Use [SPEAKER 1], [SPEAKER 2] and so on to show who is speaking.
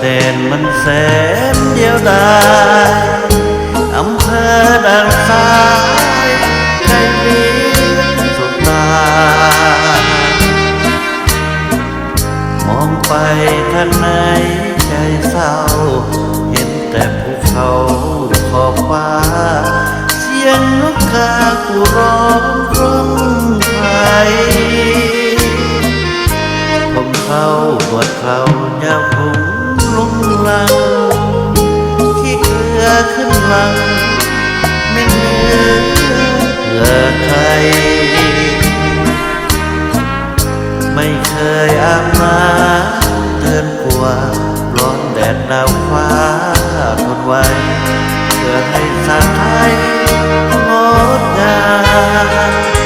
[SPEAKER 1] แดนมันแสนเดียวดายอำเภอด่านซ้ายใครมีสุดตามองไปทางไหนใจเศร้าเห็นแต่ภูเขาขอบฟ้าเสียงนกกาผู้ร้องร้องไห้ผมเขาบวดเขายาวผมลุงลังที่เกลือขึ้นลังไม่เหลือใครไม่เคยอาบน้ำเตือนกลัวร้อนแดดหนาวฟ้าทนไว้เพื่อให้สาวไทยงดงาม